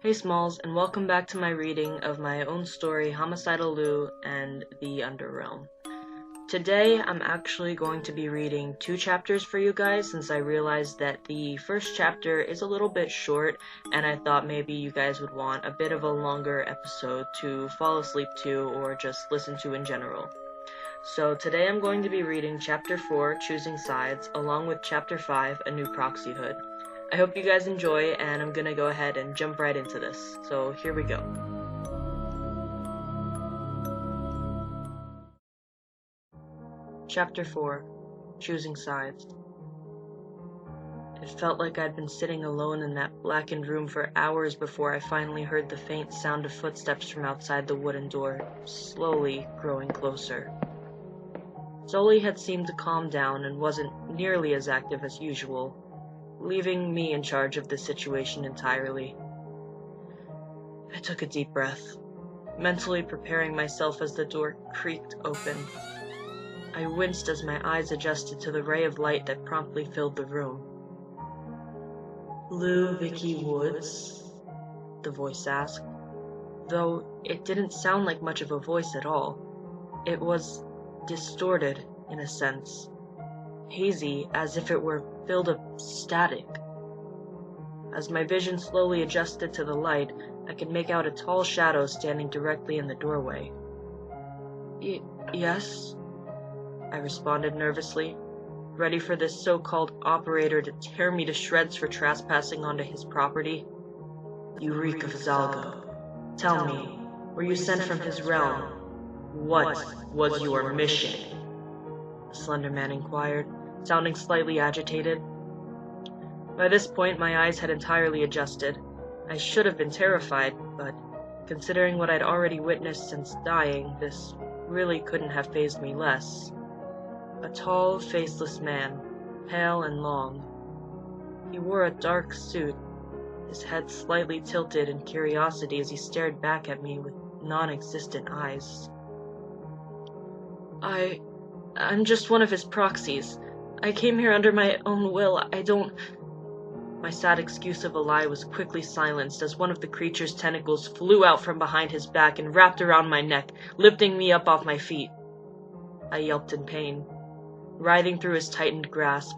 Hey Smalls, and welcome back to my reading of my own story, Homicidal Liu and the Underrealm. Today, I'm actually going to be reading 2 chapters for you guys since I realized that the first chapter is a little bit short, and I thought maybe you guys would want a bit of a longer episode to fall asleep to or just listen to in general. So today I'm going to be reading Chapter 4, Choosing Sides, along with Chapter 5, A New Proxyhood. I hope you guys enjoy, and I'm gonna go ahead and jump right into this. So here we go. Chapter 4, Choosing Sides. It felt like I'd been sitting alone in that blackened room for hours before I finally heard the faint sound of footsteps from outside the wooden door, slowly growing closer. Zoli had seemed to calm down and wasn't nearly as active as usual, leaving me in charge of the situation entirely. I took a deep breath, mentally preparing myself as the door creaked open. I winced as my eyes adjusted to the ray of light that promptly filled the room. "Lou Vicky Woods?" the voice asked, though it didn't sound like much of a voice at all. It was distorted, in a sense, hazy, as if it were filled of static. As my vision slowly adjusted to the light, I could make out a tall shadow standing directly in the doorway. Yes? I responded nervously, ready for this so-called operator to tear me to shreds for trespassing onto his property. "You reek of Zalgo. Tell me, were you sent from his realm? What was your mission?" the slender man inquired, sounding slightly agitated. By this point, my eyes had entirely adjusted. I should have been terrified, but considering what I'd already witnessed since dying, this really couldn't have fazed me less. A tall, faceless man, pale and long. He wore a dark suit, his head slightly tilted in curiosity as he stared back at me with non-existent eyes. I'm just one of his proxies. I came here under my own will. My sad excuse of a lie was quickly silenced as one of the creature's tentacles flew out from behind his back and wrapped around my neck, lifting me up off my feet. I yelped in pain, writhing through his tightened grasp.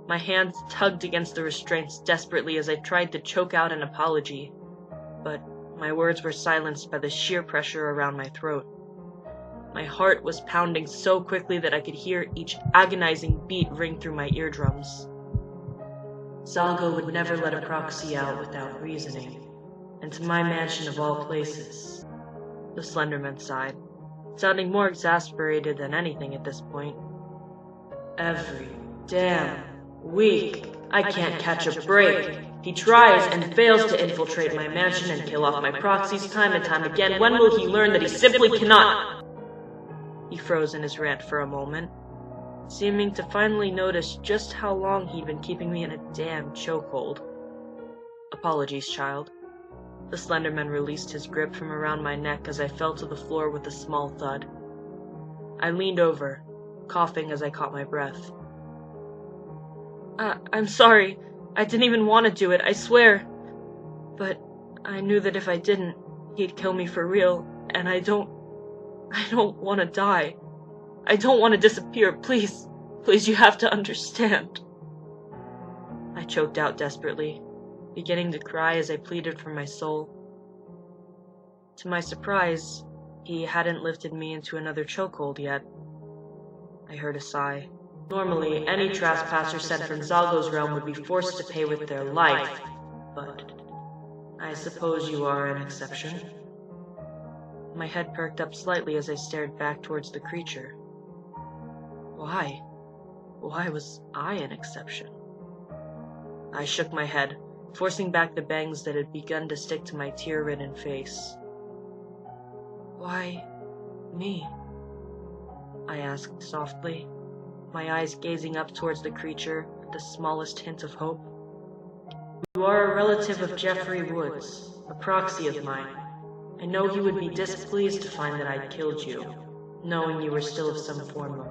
My hands tugged against the restraints desperately as I tried to choke out an apology, but my words were silenced by the sheer pressure around my throat. My heart was pounding so quickly that I could hear each agonizing beat ring through my eardrums. "Zalgo would never let a proxy out without reasoning, and to my mansion of all places," the Slenderman sighed, sounding more exasperated than anything at this point. "Every damn week, I can't catch a break. He tries and fails to infiltrate my mansion and kill off my proxies time and time again. When will he learn that he simply cannot?" He froze in his rant for a moment, seeming to finally notice just how long he'd been keeping me in a damn chokehold. "Apologies, child." The Slenderman released his grip from around my neck as I fell to the floor with a small thud. I leaned over, coughing as I caught my breath. I'm sorry. I didn't even want to do it, I swear. But I knew that if I didn't, he'd kill me for real, and I don't want to die. I don't want to disappear. Please, you have to understand." I choked out desperately, beginning to cry as I pleaded for my soul. To my surprise, he hadn't lifted me into another chokehold yet. I heard a sigh. Normally, any trespasser sent from Zalgo's realm would be forced to pay with their life, but I suppose you are an exception. My head perked up slightly as I stared back towards the creature. Why? Why was I an exception? I shook my head, forcing back the bangs that had begun to stick to my tear-ridden face. "Why me?" I asked softly, my eyes gazing up towards the creature with the smallest hint of hope. "You are a relative of Jeffrey Woods, a proxy of mine. I know he would be displeased to find that I'd killed you, knowing you were still of some form of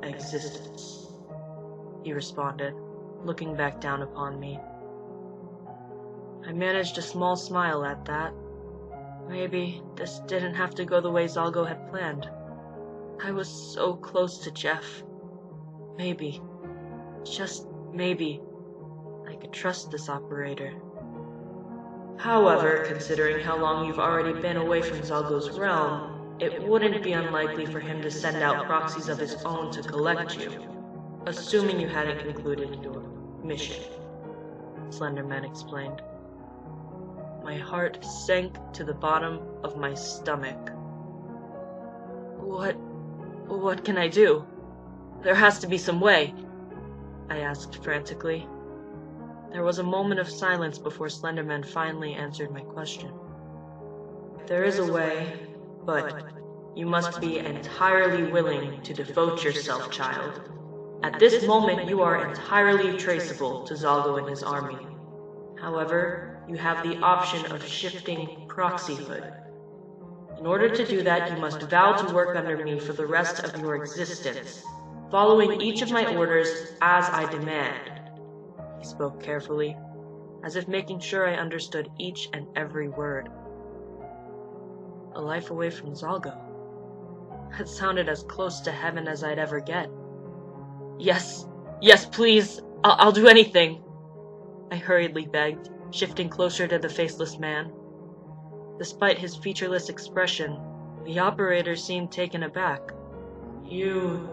existence," he responded, looking back down upon me. I managed a small smile at that. Maybe this didn't have to go the way Zalgo had planned. I was so close to Jeff. Maybe, just maybe, I could trust this operator. However, considering how long you've already been away from Zalgo's realm, it wouldn't be unlikely for him to send out proxies of his own to collect you, assuming you hadn't concluded your mission, Slenderman explained. My heart sank to the bottom of my stomach. What can I do? There has to be some way, I asked frantically. There was a moment of silence before Slenderman finally answered my question. There is a way, but you must be entirely willing to devote yourself, child. At this moment, you are entirely traceable to Zalgo and his army. However, you have the option of shifting Proxyhood. In order to do that, you must vow to work under me for the rest of your existence, following each of my orders as I demand. He spoke carefully, as if making sure I understood each and every word. A life away from Zalgo. That sounded as close to heaven as I'd ever get. Yes, please, I'll do anything, I hurriedly begged, shifting closer to the faceless man. Despite his featureless expression, the operator seemed taken aback. You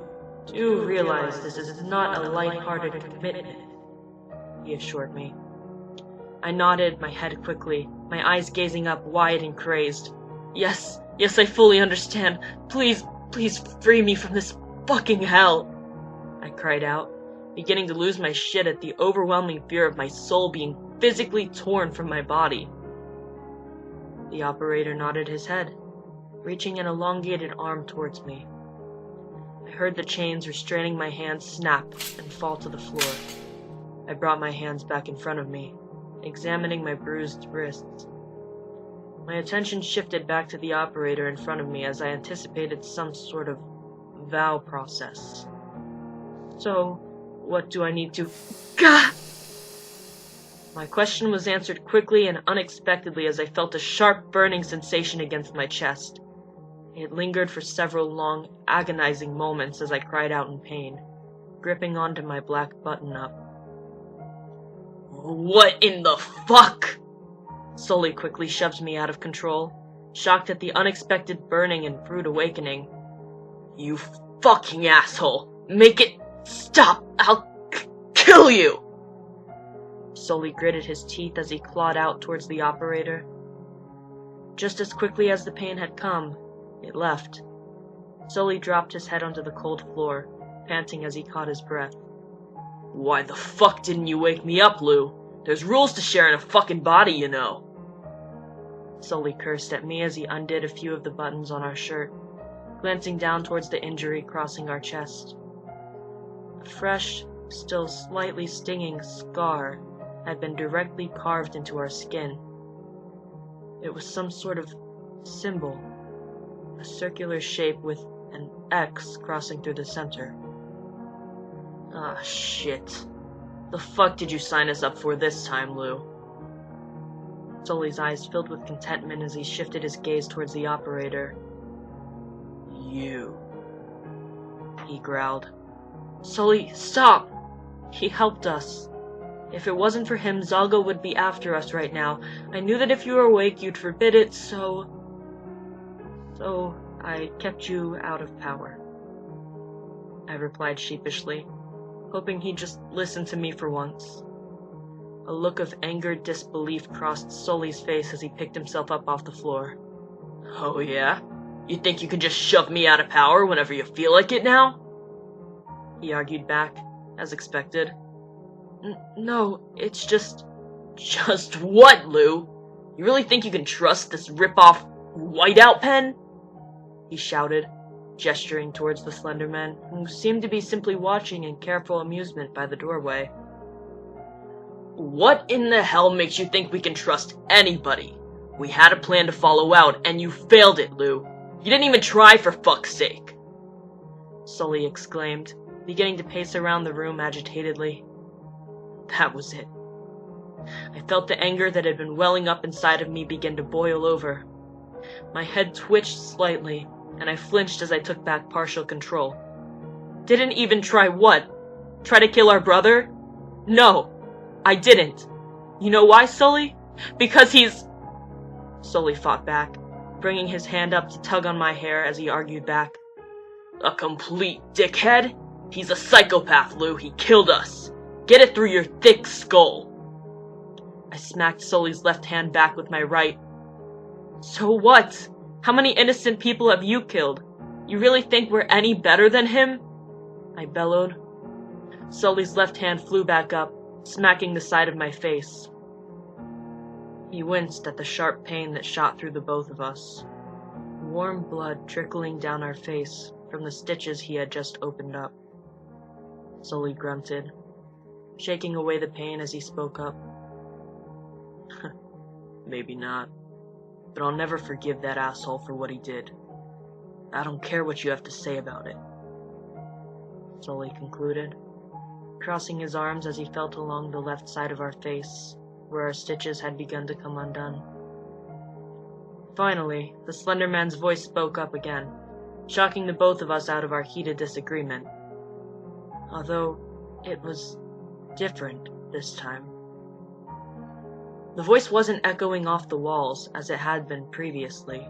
do realize this is not a light-hearted commitment, he assured me. I nodded my head quickly, my eyes gazing up wide and crazed. Yes, I fully understand. Please free me from this fucking hell, I cried out, beginning to lose my shit at the overwhelming fear of my soul being physically torn from my body. The operator nodded his head, reaching an elongated arm towards me. I heard the chains restraining my hands snap and fall to the floor. I brought my hands back in front of me, examining my bruised wrists. My attention shifted back to the operator in front of me as I anticipated some sort of vow process. So, what do I need to... Gah! My question was answered quickly and unexpectedly as I felt a sharp burning sensation against my chest. It lingered for several long, agonizing moments as I cried out in pain, gripping onto my black button-up. What in the fuck? Sully quickly shoved me out of control, shocked at the unexpected burning and rude awakening. You fucking asshole! Make it stop! I'll kill you! Sully gritted his teeth as he clawed out towards the operator. Just as quickly as the pain had come, it left. Sully dropped his head onto the cold floor, panting as he caught his breath. Why the fuck didn't you wake me up, Liu? There's rules to sharing a fucking body, you know. Sully cursed at me as he undid a few of the buttons on our shirt, glancing down towards the injury crossing our chest. A fresh, still slightly stinging scar had been directly carved into our skin. It was some sort of symbol, a circular shape with an X crossing through the center. Ah, shit. The fuck did you sign us up for this time, Liu? Sully's eyes filled with contentment as he shifted his gaze towards the operator. You, he growled. Sully, stop! He helped us. If it wasn't for him, Zalgo would be after us right now. I knew that if you were awake, you'd forbid it, so I kept you out of power, I replied sheepishly, hoping he'd just listen to me for once. A look of angered disbelief crossed Sully's face as he picked himself up off the floor. Oh yeah? You think you can just shove me out of power whenever you feel like it now? He argued back, as expected. No, it's just... Just what, Liu? You really think you can trust this rip-off whiteout pen? He shouted, gesturing towards the Slender Man, who seemed to be simply watching in careful amusement by the doorway. What in the hell makes you think we can trust anybody? We had a plan to follow out, and you failed it, Liu. You didn't even try, for fuck's sake! Sully exclaimed, beginning to pace around the room agitatedly. That was it. I felt the anger that had been welling up inside of me begin to boil over. My head twitched slightly, and I flinched as I took back partial control. Didn't even try what? Try to kill our brother? No, I didn't. You know why, Sully? Because he's... Sully fought back, bringing his hand up to tug on my hair as he argued back. A complete dickhead? He's a psychopath, Liu. He killed us. Get it through your thick skull. I smacked Sully's left hand back with my right. So what? How many innocent people have you killed? You really think we're any better than him? I bellowed. Sully's left hand flew back up, smacking the side of my face. He winced at the sharp pain that shot through the both of us. Warm blood trickling down our face from the stitches he had just opened up. Sully grunted, shaking away the pain as he spoke up. Maybe not, but I'll never forgive that asshole for what he did. I don't care what you have to say about it, Sully concluded, crossing his arms as he felt along the left side of our face, where our stitches had begun to come undone. Finally, the Slender Man's voice spoke up again, shocking the both of us out of our heated disagreement. Although it was different this time. The voice wasn't echoing off the walls as it had been previously.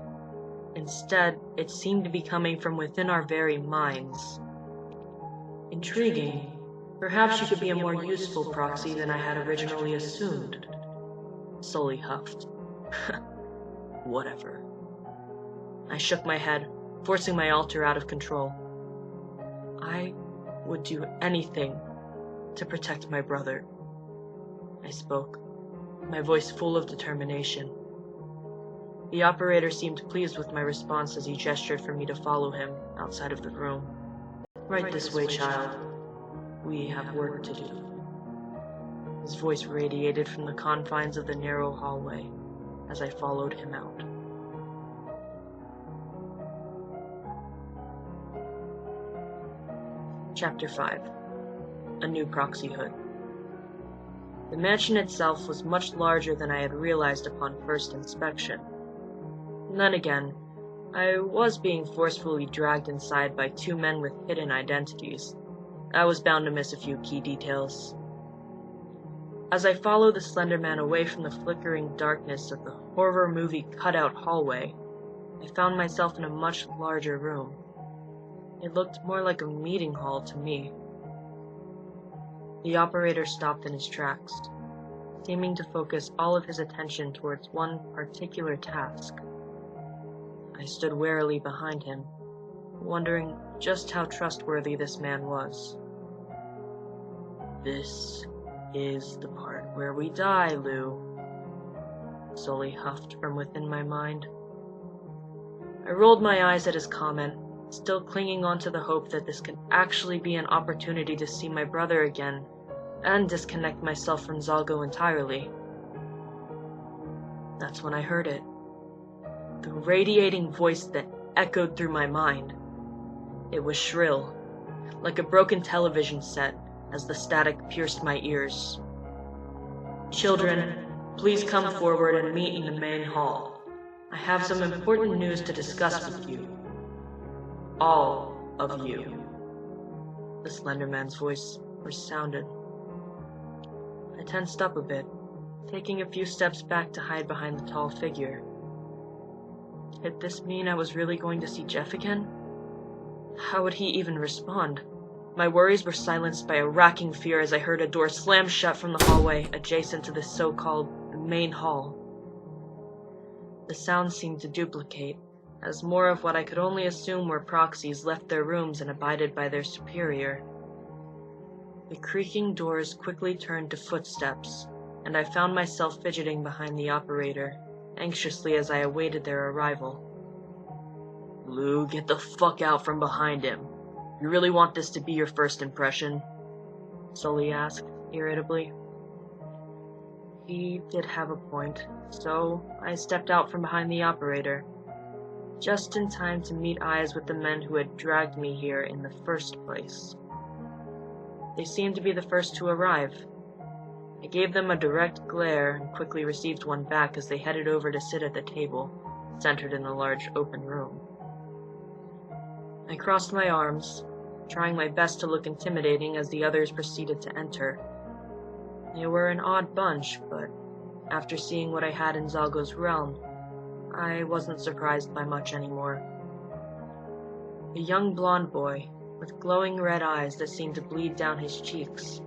Instead, it seemed to be coming from within our very minds. Intriguing. Perhaps you could be a more useful proxy than I had originally assumed. Sully huffed. Whatever. I shook my head, forcing my alter out of control. I would do anything to protect my brother, I spoke, my voice full of determination. The operator seemed pleased with my response as he gestured for me to follow him outside of the room. Right this way, child. We have work to do. His voice radiated from the confines of the narrow hallway as I followed him out. Chapter 5. A New Proxyhood. The mansion itself was much larger than I had realized upon first inspection. And then again, I was being forcefully dragged inside by two men with hidden identities. I was bound to miss a few key details. As I followed the Slender Man away from the flickering darkness of the horror movie cutout hallway, I found myself in a much larger room. It looked more like a meeting hall to me. The operator stopped in his tracks, seeming to focus all of his attention towards one particular task. I stood warily behind him, wondering just how trustworthy this man was. This is the part where we die, Liu, Sully huffed from within my mind. I rolled my eyes at his comment, still clinging on to the hope that this could actually be an opportunity to see my brother again, and disconnect myself from Zalgo entirely. That's when I heard it. The radiating voice that echoed through my mind. It was shrill, like a broken television set, as the static pierced my ears. Children, please come forward and meet in the main hall. I have some important news to discuss with you. All of you. The Slender Man's voice resounded. I tensed up a bit, taking a few steps back to hide behind the tall figure. Did this mean I was really going to see Jeff again? How would he even respond? My worries were silenced by a racking fear as I heard a door slam shut from the hallway adjacent to the so-called main hall. The sound seemed to duplicate, as more of what I could only assume were proxies left their rooms and abided by their superior. The creaking doors quickly turned to footsteps, and I found myself fidgeting behind the operator, anxiously as I awaited their arrival. Liu, get the fuck out from behind him. You really want this to be your first impression? Sully asked, irritably. He did have a point, so I stepped out from behind the operator, just in time to meet eyes with the men who had dragged me here in the first place. They seemed to be the first to arrive. I gave them a direct glare and quickly received one back as they headed over to sit at the table, centered in the large open room. I crossed my arms, trying my best to look intimidating as the others proceeded to enter. They were an odd bunch, but after seeing what I had in Zalgo's realm, I wasn't surprised by much anymore. A young blonde boy, with glowing red eyes that seemed to bleed down his cheeks.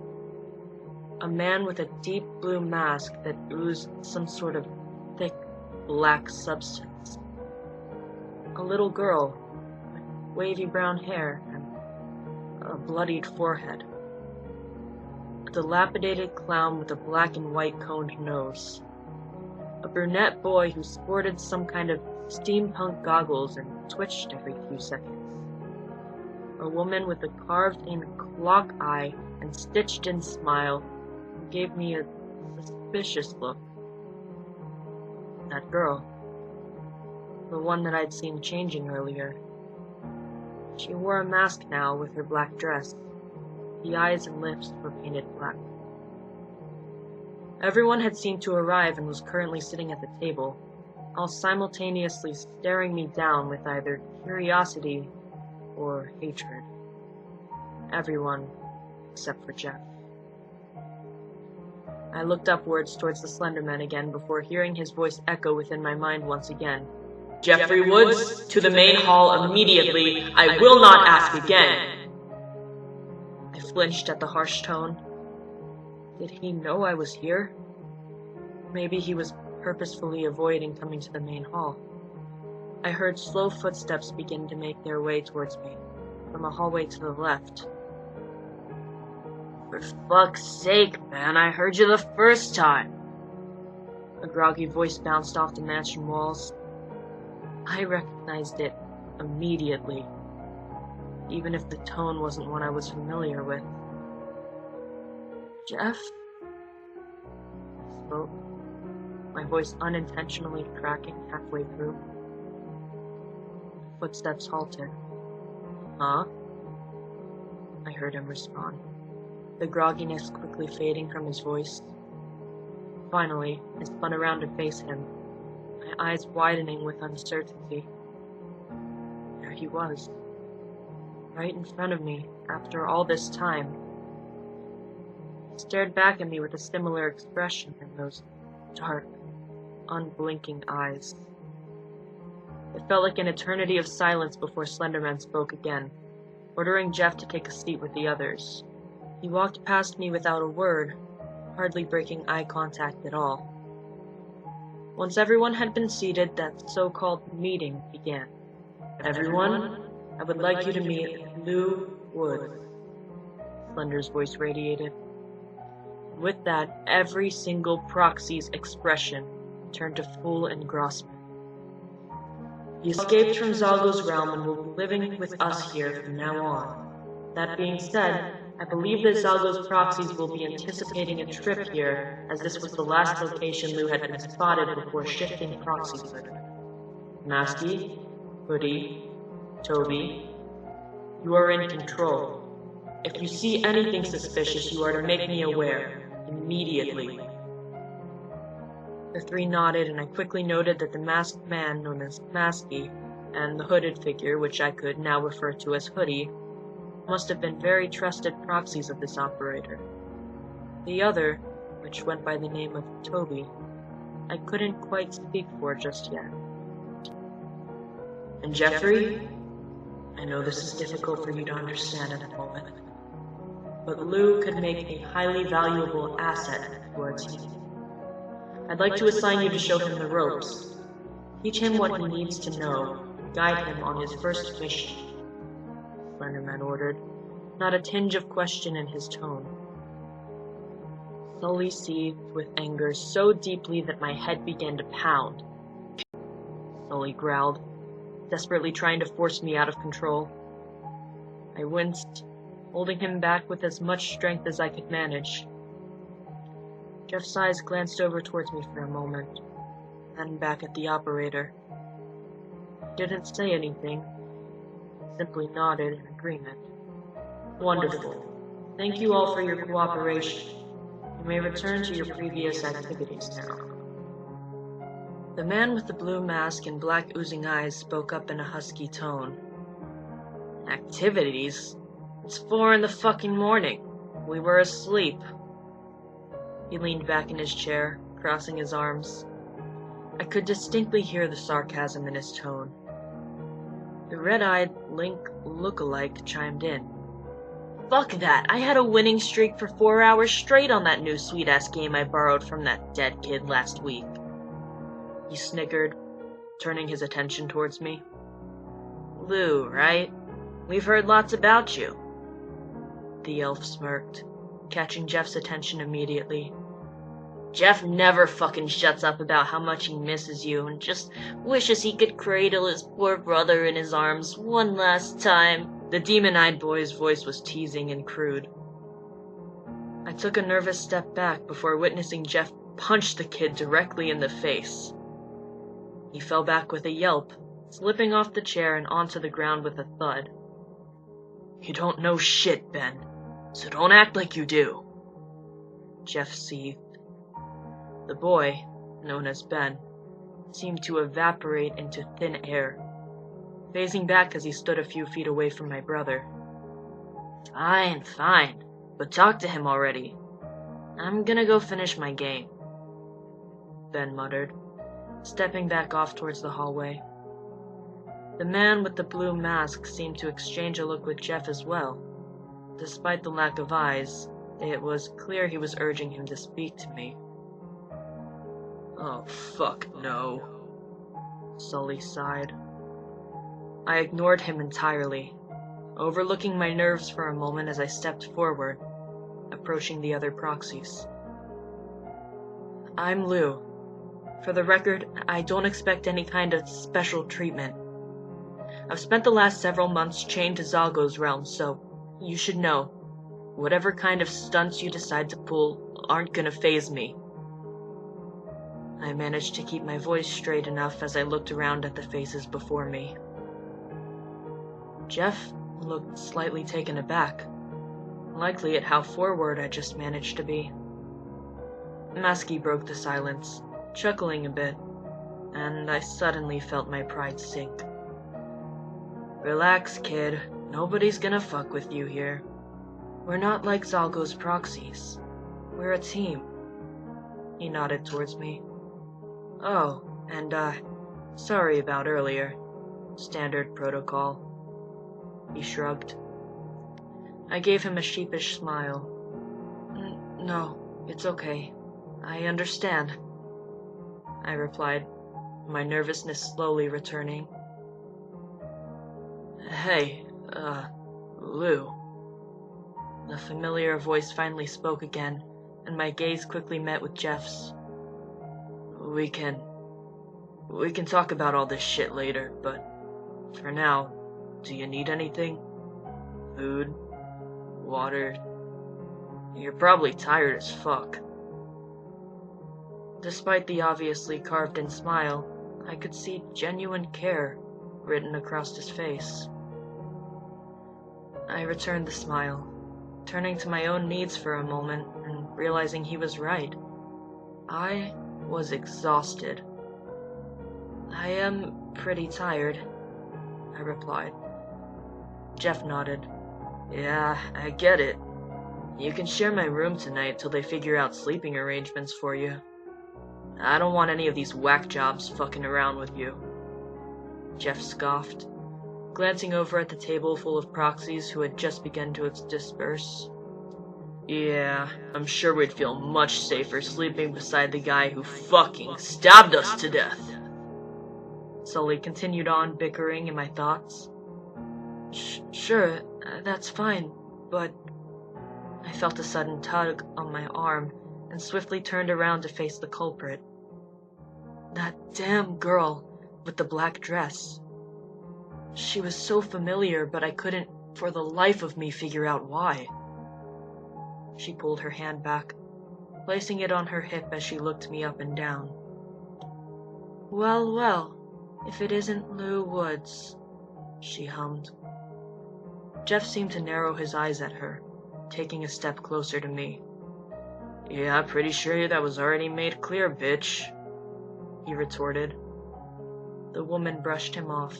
A man with a deep blue mask that oozed some sort of thick, black substance. A little girl with wavy brown hair and a bloodied forehead. A dilapidated clown with a black and white coned nose. A brunette boy who sported some kind of steampunk goggles and twitched every few seconds. A woman with a carved-in clock eye and stitched-in smile who gave me a suspicious look. That girl, the one that I'd seen changing earlier. She wore a mask now with her black dress. The eyes and lips were painted black. Everyone had seemed to arrive and was currently sitting at the table, all simultaneously staring me down with either curiosity or hatred. Everyone except for Jeff. I looked upwards towards the Slenderman again before hearing his voice echo within my mind once again. Jeffrey Woods, to the main hall immediately. I will not ask again. I flinched at the harsh tone. Did he know I was here? Maybe he was purposefully avoiding coming to the main hall. I heard slow footsteps begin to make their way towards me, from a hallway to the left. For fuck's sake, man, I heard you the first time. A groggy voice bounced off the mansion walls. I recognized it immediately, even if the tone wasn't one I was familiar with. Jeff? I spoke, my voice unintentionally cracking halfway through. Footsteps halted. Huh? I heard him respond, the grogginess quickly fading from his voice. Finally, I spun around to face him, my eyes widening with uncertainty. There he was, right in front of me after all this time. He stared back at me with a similar expression in those dark, unblinking eyes. It felt like an eternity of silence before Slenderman spoke again, ordering Jeff to take a seat with the others. He walked past me without a word, hardly breaking eye contact at all. Once everyone had been seated, that so-called meeting began. Everyone, I would like you to meet Lew Woods. Slender's voice radiated. With that, every single proxy's expression turned to full engrossment. He escaped from Zalgo's realm and will be living with us here from now on. That being said, I believe that Zalgo's proxies will be anticipating a trip here, as this was the last location Lew had been spotted before shifting proxies. Masky, Hoodie, Toby, you are in control. If you see anything suspicious, you are to make me aware, immediately. The three nodded, and I quickly noted that the masked man known as Masky, and the hooded figure, which I could now refer to as Hoodie, must have been very trusted proxies of this operator. The other, which went by the name of Toby, I couldn't quite speak for just yet. And Jeffrey, I know this is difficult for you to understand at the moment, but Lew could make a highly valuable asset to our team. I'd like to assign you to show him the ropes, teach him what he needs to know, guide him on his first mission. Slenderman ordered, not a tinge of question in his tone. Sully seethed with anger so deeply that my head began to pound. Sully growled, desperately trying to force me out of control. I winced, holding him back with as much strength as I could manage. Jeff's eyes glanced over towards me for a moment, then back at the operator. He didn't say anything, simply nodded in agreement. Wonderful. Thank you all for your cooperation. You may return to your previous activities now. The man with the blue mask and black oozing eyes spoke up in a husky tone. Activities? It's 4 in the fucking morning. We were asleep. He leaned back in his chair, crossing his arms. I could distinctly hear the sarcasm in his tone. The red-eyed Link look-alike chimed in. Fuck that! I had a winning streak for 4 hours straight on that new sweet-ass game I borrowed from that dead kid last week. He snickered, turning his attention towards me. Liu, right? We've heard lots about you. The elf smirked, catching Jeff's attention immediately. Jeff never fucking shuts up about how much he misses you and just wishes he could cradle his poor brother in his arms one last time. The demon-eyed boy's voice was teasing and crude. I took a nervous step back before witnessing Jeff punch the kid directly in the face. He fell back with a yelp, slipping off the chair and onto the ground with a thud. You don't know shit, Ben, so don't act like you do. Jeff seethed. The boy, known as Ben, seemed to evaporate into thin air, phasing back as he stood a few feet away from my brother. Fine, but talk to him already. I'm gonna go finish my game, Ben muttered, stepping back off towards the hallway. The man with the blue mask seemed to exchange a look with Jeff as well. Despite the lack of eyes, it was clear he was urging him to speak to me. Oh, fuck no. Sully sighed. I ignored him entirely, overlooking my nerves for a moment as I stepped forward, approaching the other proxies. I'm Liu. For the record, I don't expect any kind of special treatment. I've spent the last several months chained to Zalgo's realm, so you should know, whatever kind of stunts you decide to pull aren't gonna faze me. I managed to keep my voice straight enough as I looked around at the faces before me. Jeff looked slightly taken aback, likely at how forward I just managed to be. Masky broke the silence, chuckling a bit, and I suddenly felt my pride sink. Relax, kid. Nobody's gonna fuck with you here. We're not like Zalgo's proxies. We're a team. He nodded towards me. Oh, and, sorry about earlier. Standard protocol. He shrugged. I gave him a sheepish smile. No, it's okay. I understand, I replied, my nervousness slowly returning. Hey, Liu. The familiar voice finally spoke again, and my gaze quickly met with Jeff's. We can talk about all this shit later, but for now, do you need anything? Food? Water? You're probably tired as fuck. Despite the obviously carved-in smile, I could see genuine care written across his face. I returned the smile, turning to my own needs for a moment and realizing he was right. I was exhausted. I am pretty tired, I replied. Jeff nodded. Yeah, I get it. You can share my room tonight till they figure out sleeping arrangements for you. I don't want any of these whack jobs fucking around with you. Jeff scoffed, glancing over at the table full of proxies who had just begun to disperse. Yeah, I'm sure we'd feel much safer sleeping beside the guy who fucking stabbed us to death. Sully continued on, bickering in my thoughts. Sure, that's fine, but... I felt a sudden tug on my arm and swiftly turned around to face the culprit. That damn girl with the black dress. She was so familiar, but I couldn't, for the life of me, figure out why. She pulled her hand back, placing it on her hip as she looked me up and down. Well, well, if it isn't Liu Woods, she hummed. Jeff seemed to narrow his eyes at her, taking a step closer to me. Yeah, pretty sure that was already made clear, bitch, he retorted. The woman brushed him off.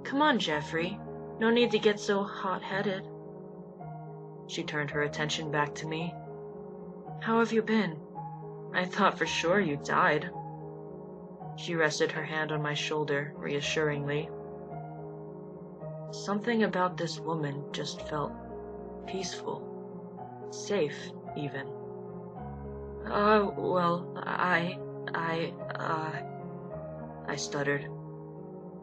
Come on, Jeffrey. No need to get so hot-headed. She turned her attention back to me. How have you been? I thought for sure you died. She rested her hand on my shoulder, reassuringly. Something about this woman just felt peaceful. Safe, even. I stuttered.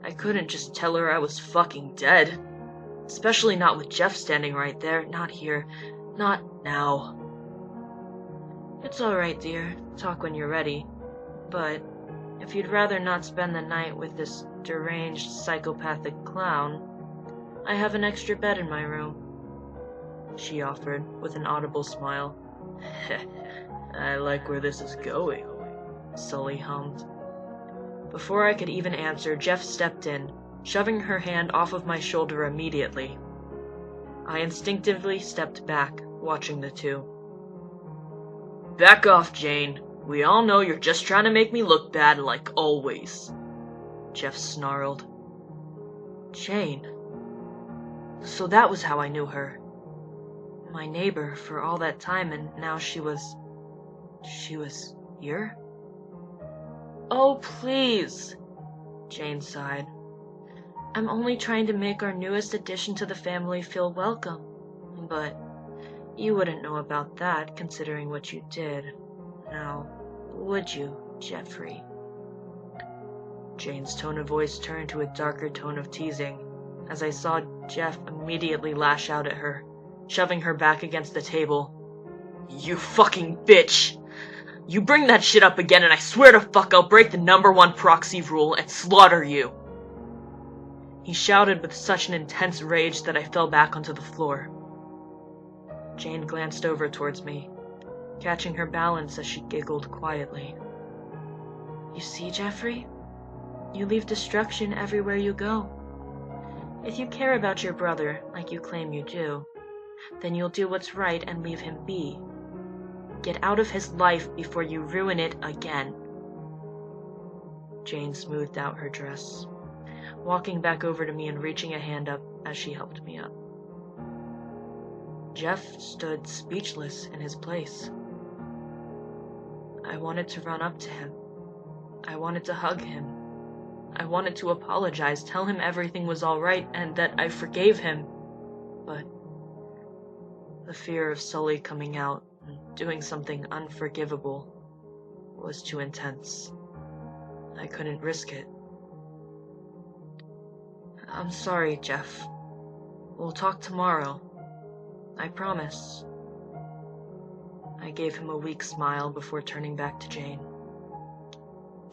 I couldn't just tell her I was fucking dead. Especially not with Jeff standing right there. Not here. Not now. It's alright, dear. Talk when you're ready. But if you'd rather not spend the night with this deranged, psychopathic clown, I have an extra bed in my room, she offered, with an audible smile. I like where this is going, Sully hummed. Before I could even answer, Jeff stepped in, shoving her hand off of my shoulder immediately. I instinctively stepped back, watching the two. Back off, Jane. We all know you're just trying to make me look bad like always, Jeff snarled. Jane. So that was how I knew her. My neighbor for all that time, and now she was here? Oh, please, Jane sighed. I'm only trying to make our newest addition to the family feel welcome, but you wouldn't know about that considering what you did. Now, would you, Jeffrey? Jane's tone of voice turned to a darker tone of teasing, as I saw Jeff immediately lash out at her, shoving her back against the table. You fucking bitch! You bring that shit up again and I swear to fuck I'll break the #1 proxy rule and slaughter you! He shouted with such an intense rage that I fell back onto the floor. Jane glanced over towards me, catching her balance as she giggled quietly. You see, Jeffrey? You leave destruction everywhere you go. If you care about your brother, like you claim you do, then you'll do what's right and leave him be. Get out of his life before you ruin it again. Jane smoothed out her dress, walking back over to me and reaching a hand up as she helped me up. Jeff stood speechless in his place. I wanted to run up to him. I wanted to hug him. I wanted to apologize, tell him everything was all right and that I forgave him. But the fear of Sully coming out and doing something unforgivable was too intense. I couldn't risk it. I'm sorry, Jeff. We'll talk tomorrow. I promise. I gave him a weak smile before turning back to Jane.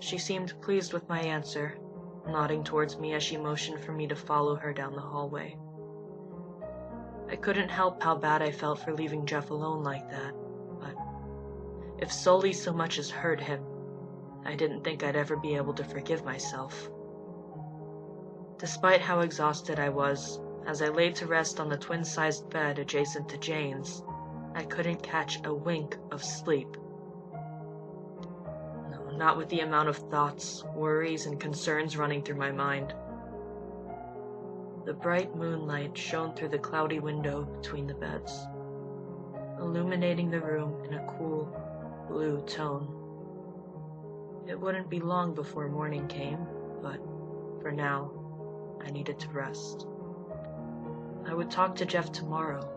She seemed pleased with my answer, nodding towards me as she motioned for me to follow her down the hallway. I couldn't help how bad I felt for leaving Jeff alone like that, but if Sully so much as hurt him, I didn't think I'd ever be able to forgive myself. Despite how exhausted I was, as I laid to rest on the twin-sized bed adjacent to Jane's, I couldn't catch a wink of sleep. No, not with the amount of thoughts, worries, and concerns running through my mind. The bright moonlight shone through the cloudy window between the beds, illuminating the room in a cool, blue tone. It wouldn't be long before morning came, but for now, I needed to rest. I would talk to Jeff tomorrow.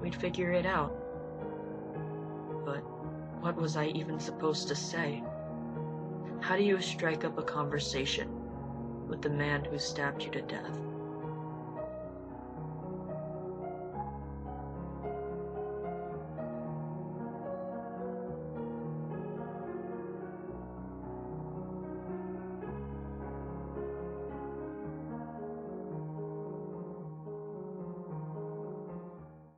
We'd figure it out. But what was I even supposed to say? How do you strike up a conversation with the man who stabbed you to death?